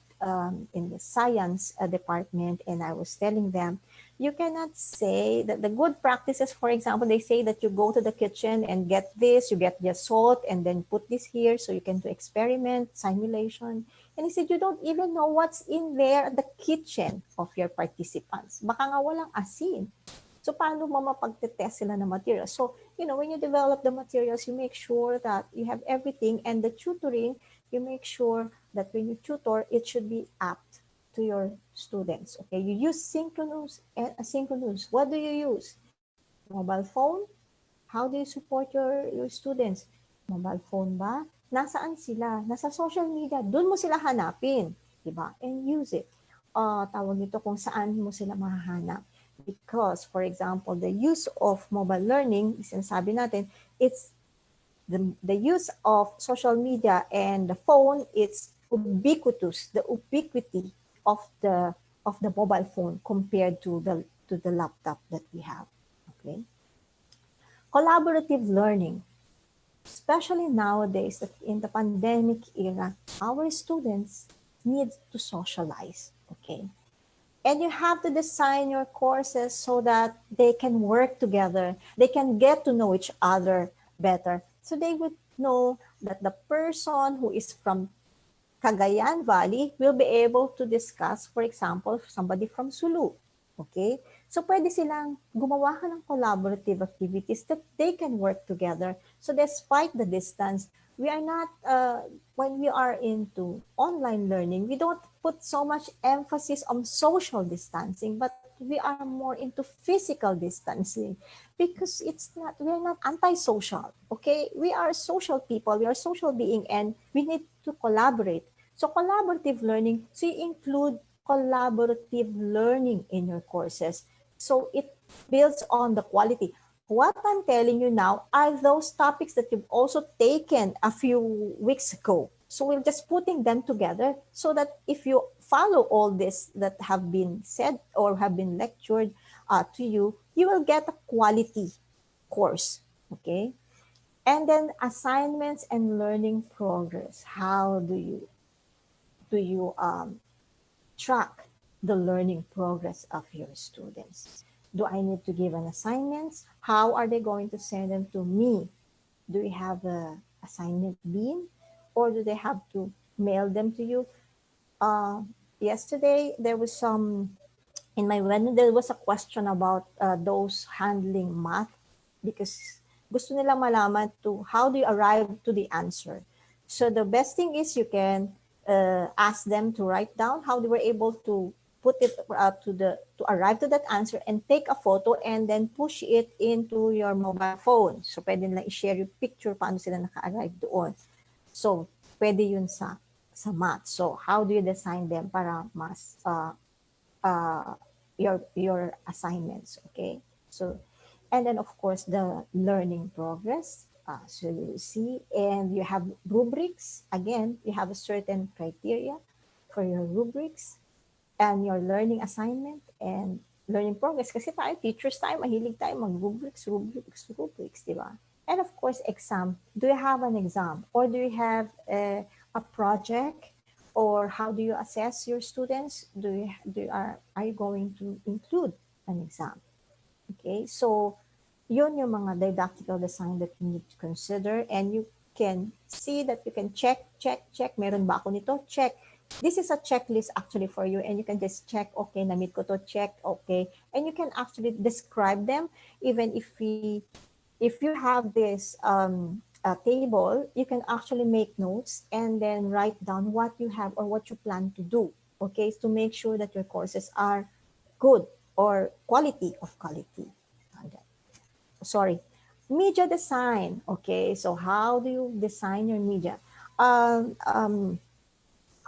in the science department, and I was telling them, you cannot say that the good practices, for example, they say that you go to the kitchen and get this, you get the salt, and then put this here so you can do experiment, simulation. And he said, you don't even know what's in there at the kitchen of your participants. Baka nga walang asin. So paano mo mapagtetest sila ng materials? So, when you develop the materials, you make sure that you have everything, and the tutoring, you make sure that when you tutor, it should be apt to your students. Okay, you use synchronous and asynchronous. What do you use? Mobile phone? How do you support your students? Mobile phone ba? Nasaan sila? Nasa social media. Doon mo sila hanapin. Diba? And use it. Tawag nito kung saan mo sila mahahanap. Because, for example, the use of mobile learning, sinasabi natin, it's the use of social media and the phone, it's ubiquitous, the ubiquity of the mobile phone compared to the laptop that we have. Okay. Collaborative learning, especially nowadays in the pandemic era, our students need to socialize. Okay. And you have to design your courses so that they can work together. They can get to know each other better. So they would know that the person who is from Cagayan Valley will be able to discuss, for example, somebody from Sulu. Okay? So pwede silang gumawa ka ng collaborative activities that they can work together. So despite the distance, we are not, when we are into online learning, we don't put so much emphasis on social distancing, but we are more into physical distancing because we are not antisocial, okay? We are social people, we are social being, and we need to collaborate. So collaborative learning, so you include collaborative learning in your courses. So it builds on the quality. What I'm telling you now are those topics that you've also taken a few weeks ago. So we're just putting them together so that if you follow all this that have been said or have been lectured to you, you will get a quality course, okay? And then assignments and learning progress. How do you track the learning progress of your students? Do I need to give an assignments? How are they going to send them to me? Do we have a assignment bean, or do they have to mail them to you? Yesterday there was some in my when there was a question about those handling math, because gusto nila malaman to how do you arrive to the answer. So the best thing is you can ask them to write down how they were able to put it to arrive to that answer, and take a photo and then push it into your mobile phone. So pwede nila i-share yung picture paano sila naka-arrive doon. So pwede yun sa math. So how do you design them para mas uh, your assignments, okay? So, and then of course the learning progress. So you see, and you have rubrics. Again, you have a certain criteria for your rubrics and your learning assignment and learning progress. Kasi tayo, teachers tayo, mahilig tayo rubrics, di ba? And of course, exam. Do you have an exam? Or do you have a project? Or how do you assess your students? Are you going to include an exam? Okay, so yun yung mga didactical design that you need to consider, and you can see that you can check. Meron ba ako nito? Check. This is a checklist actually for you, and you can just check, okay, na-meet ko to, check, okay. And you can actually describe them, even if you have this table, you can actually make notes and then write down what you have or what you plan to do, okay, to make sure that your courses are good or quality of quality. Sorry. Media design, okay, so how do you design your media?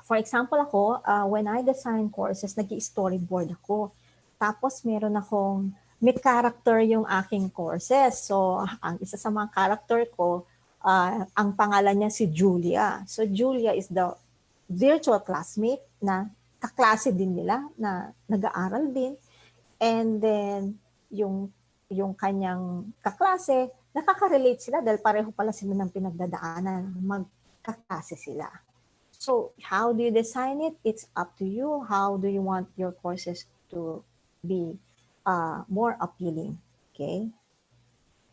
For example, ako, when I design courses, nag-storyboard ako. Tapos may character yung aking courses. So, ang isa sa mga character ko, ang pangalan niya si Julia. So, Julia is the virtual classmate na kaklase din nila, na nag-aaral din. And then, yung kanyang kaklase, nakaka-relate sila dahil pareho pala sila ng pinagdadaanan. Magkaklase sila. So how do you design it? It's up to you. How do you want your courses to be more appealing? Okay.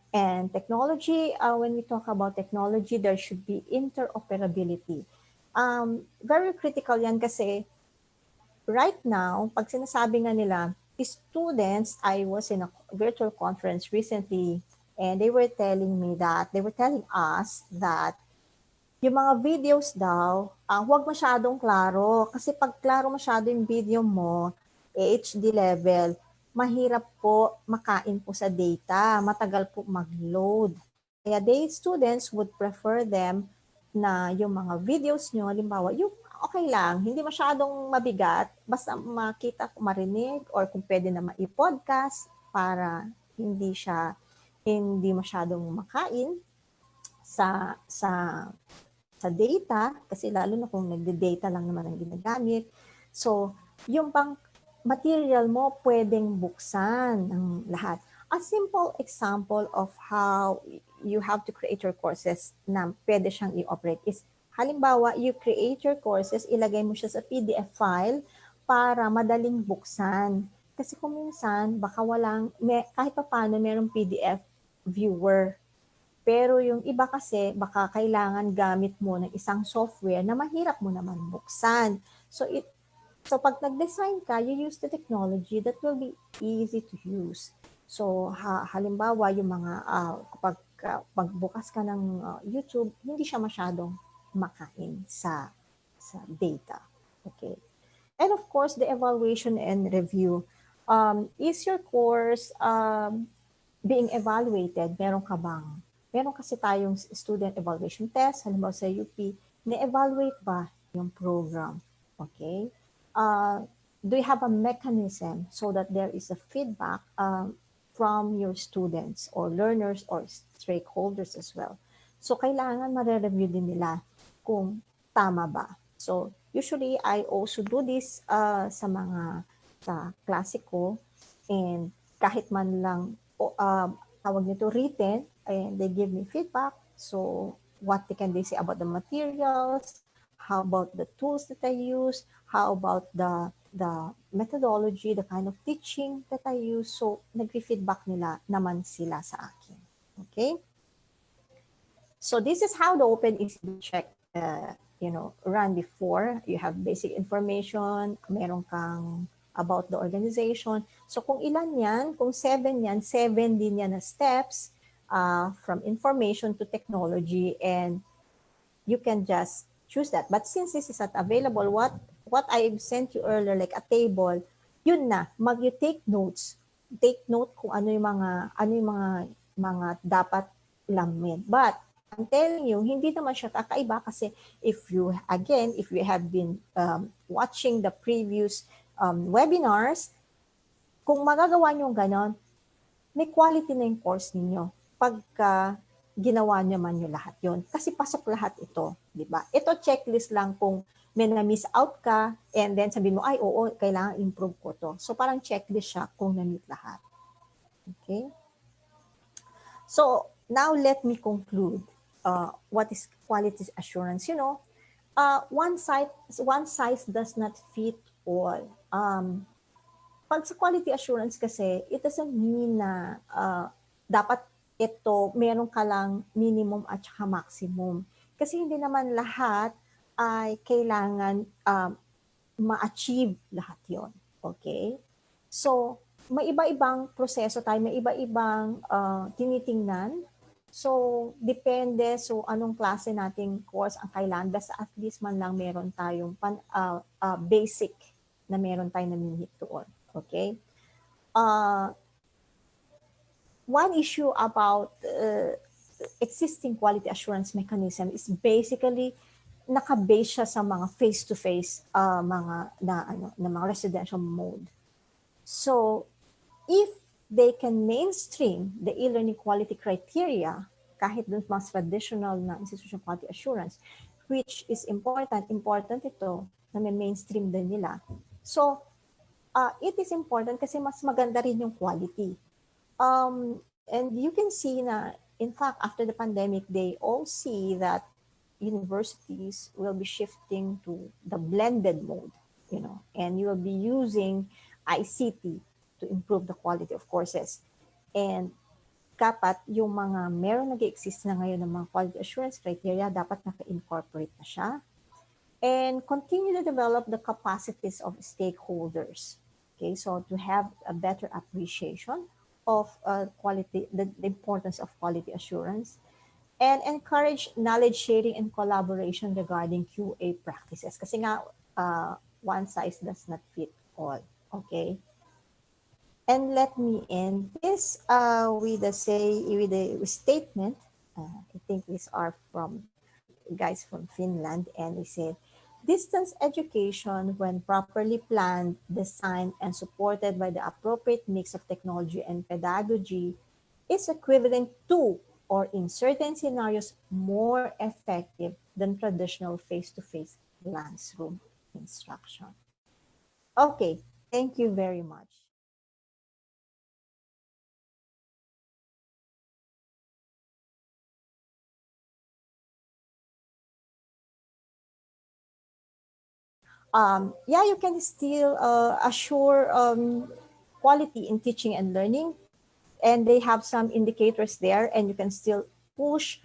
And technology, when we talk about technology, there should be interoperability. Very critical yan kasi right now, pag sinasabi nga nila, students, I was in a virtual conference recently, and they were telling us that yung mga videos daw, huwag masyadong klaro. Kasi pag klaro masyado yung video mo, HD level, mahirap po makain po sa data, matagal po mag-load. Kaya students would prefer them na yung mga videos nyo, halimbawa, yung okay lang, hindi masyadong mabigat, basta makita, marinig, or kung pwede na ma-podcast para hindi masyadong makain sa data, kasi lalo na kung nagde-data lang naman ang ginagamit. So, yung bang material mo pwedeng buksan ng lahat. A simple example of how you have to create your courses na pwede siyang i-operate is, halimbawa, you create your courses, ilagay mo siya sa PDF file para madaling buksan. Kasi kung minsan, baka kahit pa paano merong PDF viewer. Pero yung iba kasi, baka kailangan gamit mo ng isang software na mahirap mo naman buksan. So So pag nag-design ka, you use the technology that will be easy to use. So halimbawa yung mga kapag pagbukas ka ng YouTube, hindi siya masyadong makain sa data. Okay. And of course, the evaluation and review. Is your course being evaluated? Meron kasi tayong student evaluation test, halimbawa sa UP, na-evaluate ba yung program? Okay? Do you have a mechanism so that there is a feedback from your students or learners or stakeholders as well? So, kailangan mare-review din nila kung tama ba. So, usually, I also do this sa klase ko, and kahit man lang tawag nito written, and they give me feedback. So what can they say about the materials? How about the tools that I use? How about the methodology, the kind of teaching that I use? So nag-feedback nila naman sila sa akin. Okay? So this is how the Open ICDE check run before. You have basic information, meron kang about the organization. So kung ilan yan, kung 7 yan, 7 din yan na steps from information to technology, and you can just choose that. But since this is not available, what I sent you earlier, like a table, yun na, you take notes. Take note kung ano yung mga dapat lamin. But I'm telling you, hindi naman siya kakaiba kasi if you have been watching the previous webinars, kung magagawa nyo ganon, may quality na yung course ninyo pagka ginawa naman nyo lahat yon. Kasi pasok lahat ito, di ba? Ito checklist lang kung may na-miss out ka, and then sabihin mo, ay oo, kailangan improve ko to. So parang checklist siya kung na-meet lahat. Okay? So now let me conclude. What is quality assurance? One size does not fit all. Pag sa quality assurance kasi, it doesn't mean na dapat ito, meron ka lang minimum at saka maximum. Kasi hindi naman lahat ay kailangan ma-achieve lahat yon. Okay? So, may iba-ibang proseso tayo, may iba-ibang tinitingnan. So, depende. So, anong klase nating course ang kailangan. Basta at least man lang meron tayong basic na meron tayong na-meet doon. Okay? One issue about existing quality assurance mechanism is basically naka-base siya sa mga face-to-face mga residential mode. So, if they can mainstream the e-learning quality criteria kahit dun mas traditional na institutional quality assurance, which is important ito na may mainstream din nila. So, it is important kasi mas maganda rin yung quality. And you can see na, in fact, after the pandemic, they all see that universities will be shifting to the blended mode, and you will be using ICT to improve the quality of courses. And dapat yung mga meron nag-exist na ngayon ng mga quality assurance criteria, dapat naka-incorporate na siya. And continue to develop the capacities of stakeholders. Okay, so to have a better appreciation of quality, the importance of quality assurance, and encourage knowledge sharing and collaboration regarding QA practices. Kasi nga, one size does not fit all. Okay. And let me end this with a statement. I think these are from guys from Finland, and they said, distance education, when properly planned, designed, and supported by the appropriate mix of technology and pedagogy, is equivalent to, or in certain scenarios, more effective than traditional face-to-face classroom instruction. Okay, thank you very much. Yeah, you can still assure quality in teaching and learning, and they have some indicators there, and you can still push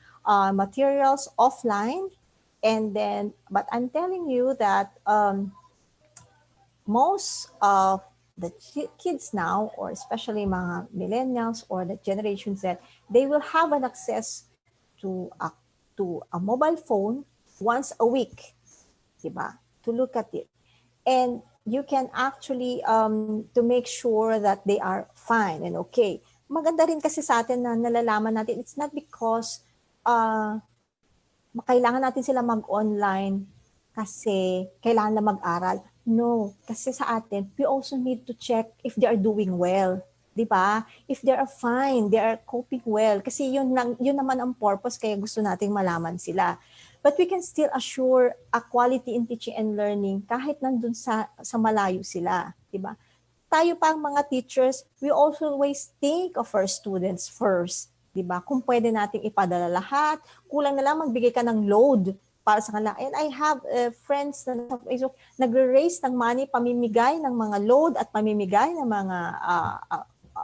materials offline. And then, but I'm telling you that most of the kids now, or especially mga millennials or the Generation Z, they will have an access to a mobile phone once a week, diba? To look at it. And you can actually, to make sure that they are fine and okay. Maganda rin kasi sa atin na nalalaman natin, it's not because kailangan natin sila mag-online kasi kailangan na mag-aral. No, kasi sa atin, we also need to check if they are doing well. Di ba? If they are fine, they are coping well. Kasi yun naman ang purpose kaya gusto nating malaman sila. But we can still assure a quality in teaching and learning kahit nandun sa malayo sila. Di ba? Tayo pa ang mga teachers, we also always think of our students first. Diba? Kung pwede nating ipadala lahat, kulang na lang magbigay ka ng load para sa kanila. And I have friends na nagre-raise ng money, pamimigay ng mga load at pamimigay ng mga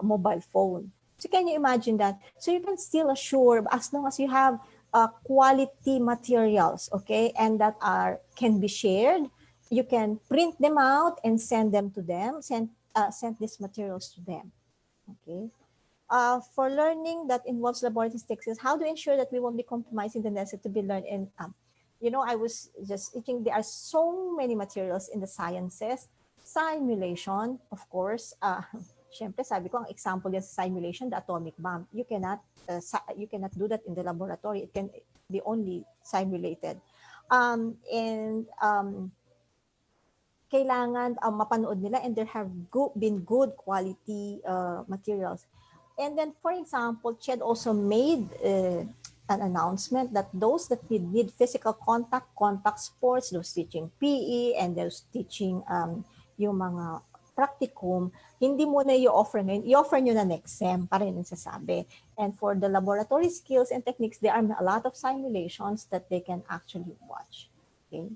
mobile phone. So can you imagine that? So you can still assure, as long as you have quality materials, okay, and that can be shared, you can print them out and send them to them, send these materials to them, okay. For learning that involves laboratory techniques, how to ensure that we won't be compromising the necessity to be learned. And I was just thinking there are so many materials in the sciences. Simulation, of course. Syempre, sabi ko, ang example yan sa simulation, the atomic bomb. You cannot do that in the laboratory. It can be only simulated. Kailangan mapanood nila, and there have been good quality materials. And then, for example, CHED also made an announcement that those that need physical contact sports, those teaching PE, and those teaching yung mga practicum, hindi mo na i-offer ngayon, i-offer nyo na next SEM, para yun ang sasabi. And for the laboratory skills and techniques, there are a lot of simulations that they can actually watch. Okay.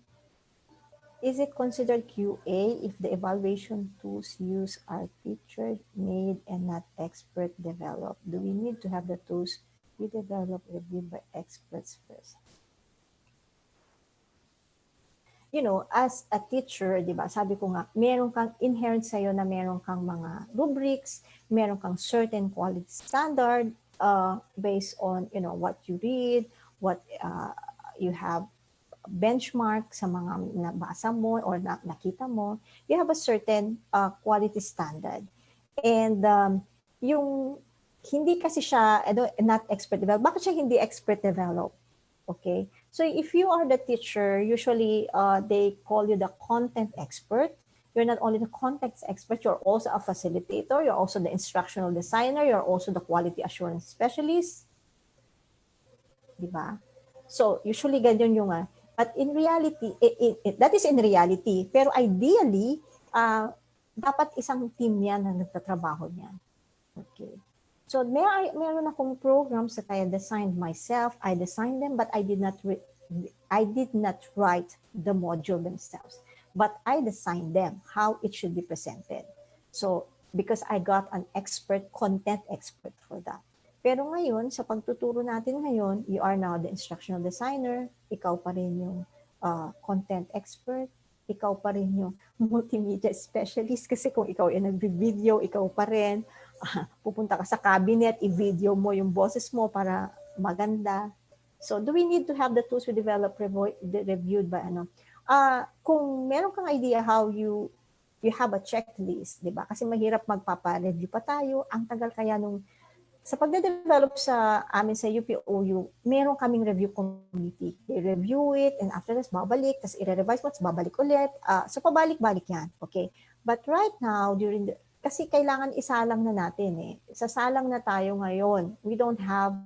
Is it considered QA if the evaluation tools used are teacher-made and not expert-developed? Do we need to have the tools we develop reviewed by experts first? As a teacher, di ba, sabi ko nga, meron kang inherent sa'yo na meron kang mga rubrics, meron kang certain quality standard based on, what you read, what you have benchmark sa mga nabasa mo or nakita mo, you have a certain quality standard. And yung hindi kasi siya not expert developed. Bakit siya hindi expert developed? Okay? So if you are the teacher, usually they call you the content expert. You're not only the content expert, you're also a facilitator, you're also the instructional designer, you're also the quality assurance specialist. Diba? So usually ganyan yung but in reality, that is in reality. Pero ideally, dapat isang team yan na nagtatrabaho niyan. Okay. So meron akong programs that I designed myself. I designed them, but I did not write the module themselves. But I designed them, how it should be presented. So because I got an content expert for that. Pero ngayon, sa pagtuturo natin ngayon, you are now the instructional designer, ikaw pa rin yung content expert, ikaw pa rin yung multimedia specialist, kasi kung ikaw ay nag-video, ikaw pa rin, pupunta ka sa cabinet, i-video mo yung boses mo para maganda. So, do we need to have the tools we develop reviewed by kung meron kang idea how you have a checklist, di ba? Kasi mahirap magpapa-review pa tayo, ang tagal kaya nung sa pagde-develop sa amin sa UPOU, meron kaming review committee. They review it, and after this, babalik, tapos i-revise mo, tapos babalik ulit. So, pabalik-balik yan. Okay? But right now, kasi kailangan isalang na natin eh. Sasalang na tayo ngayon. We don't have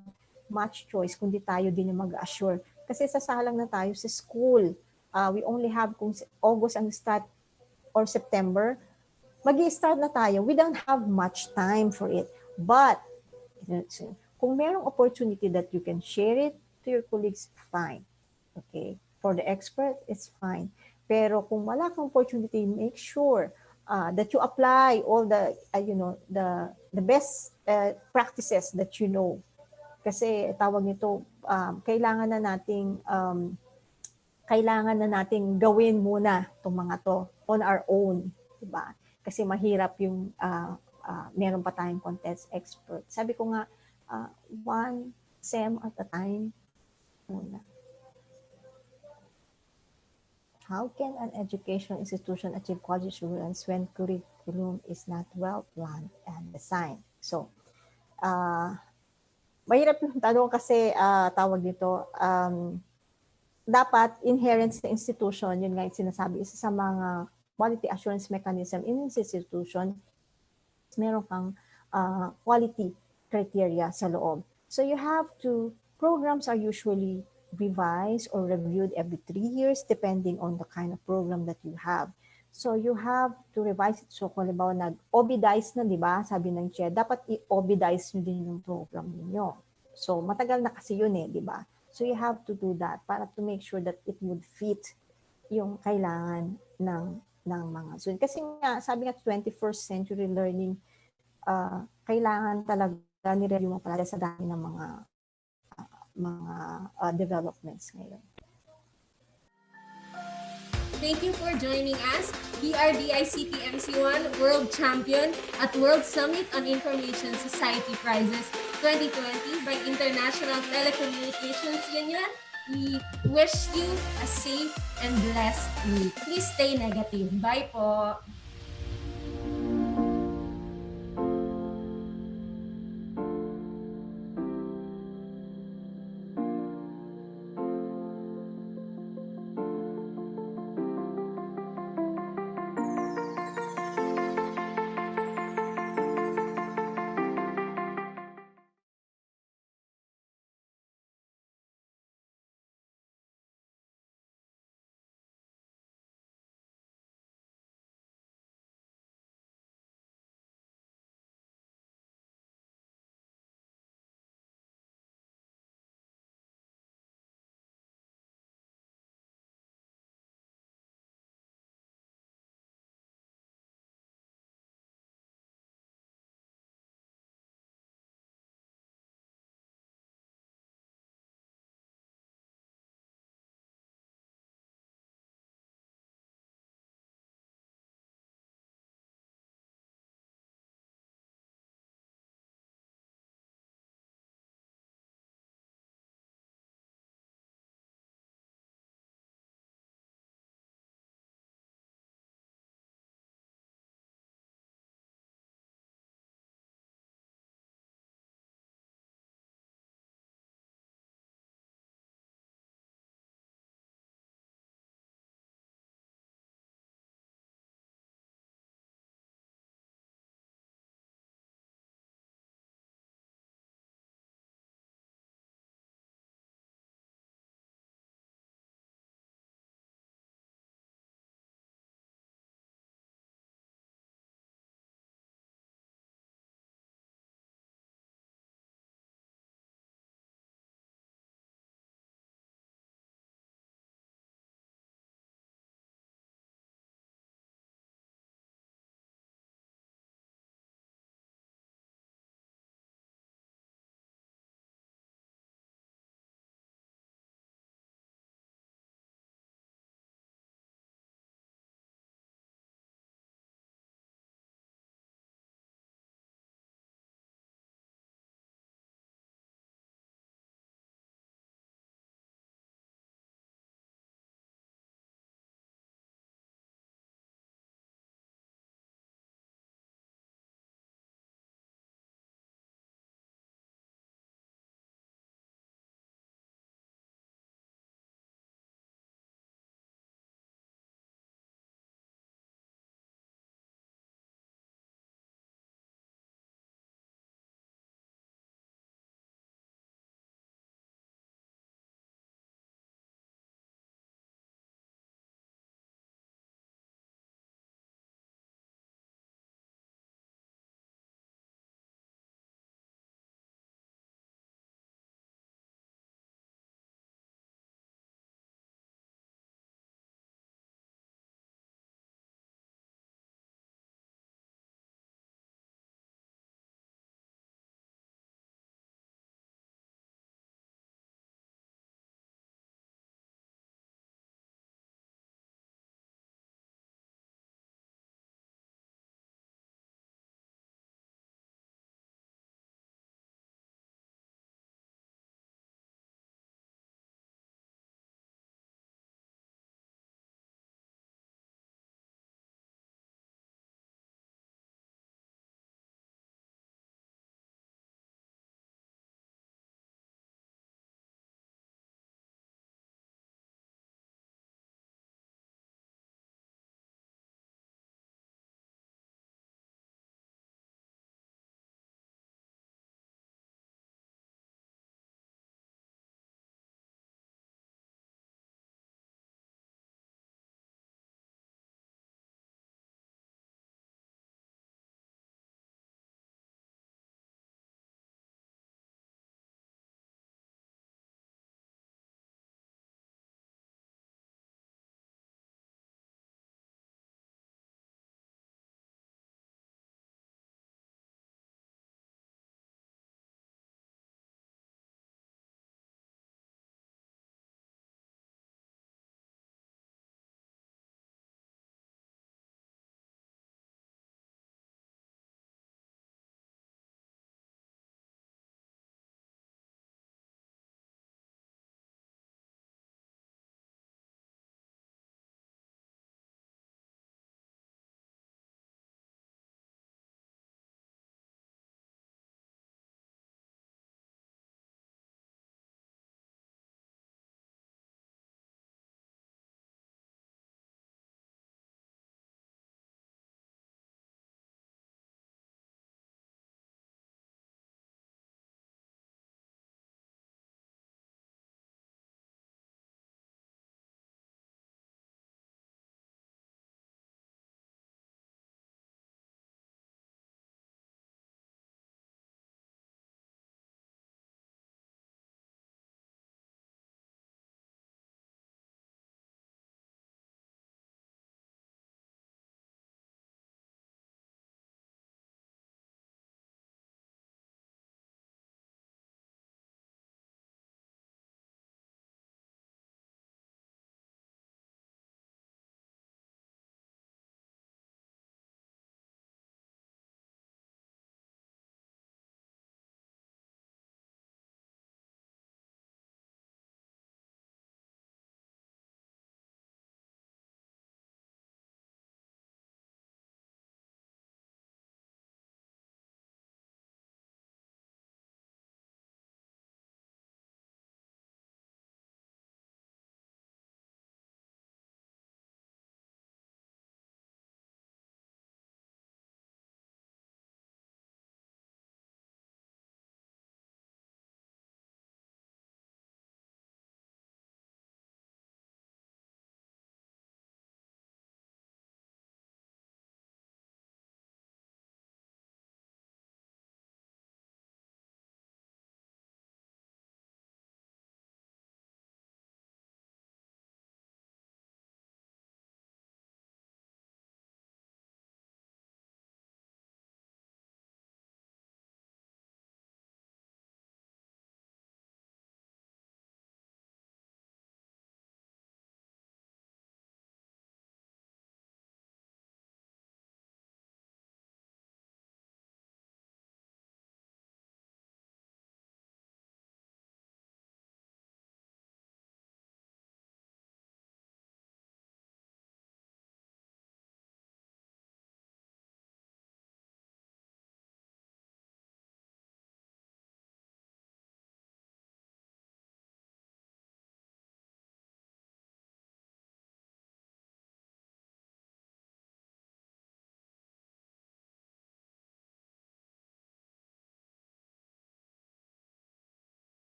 much choice kundi tayo din yung mag-assure. Kasi sasalang na tayo sa school. We only have, kung August ang start or September, mag-i-start na tayo. We don't have much time for it. But, kung merong opportunity that you can share it to your colleagues, fine. Okay? For the expert, it's fine. Pero kung wala kang opportunity, make sure that you apply all the, the best practices that you know. Kasi tawag nito, kailangan na nating gawin muna itong mga to on our own. diba? Kasi mahirap yung meron pa tayong contest expert. Sabi ko nga, one SEM at a time muna. How can an educational institution achieve quality assurance when curriculum is not well planned and designed? So, mahirap yung tanong kasi tawag dito, dapat inherent sa institution, yun nga yung sinasabi, isa sa mga quality assurance mechanism in institution, meron kang quality criteria sa loob. So you have to, programs are usually revised or reviewed every 3 years depending on the kind of program that you have. So you have to revise it. So kung halimbawa nag-obidize na, di ba? Sabi ng chair, dapat i-obidize nyo din yung program ninyo. So matagal na kasi yun di ba? So you have to do that para to make sure that it would fit yung kailangan ng mga students. Kasi nga, sabi nga 21st century learning, kailangan talaga nireview mo pala sa dami ng mga developments ngayon. Thank you for joining us. We are DICT MC1 World Champion at World Summit on Information Society Prizes 2020 by International Telecommunications Union. We wish you a safe and blessed week. Please stay negative. Bye po!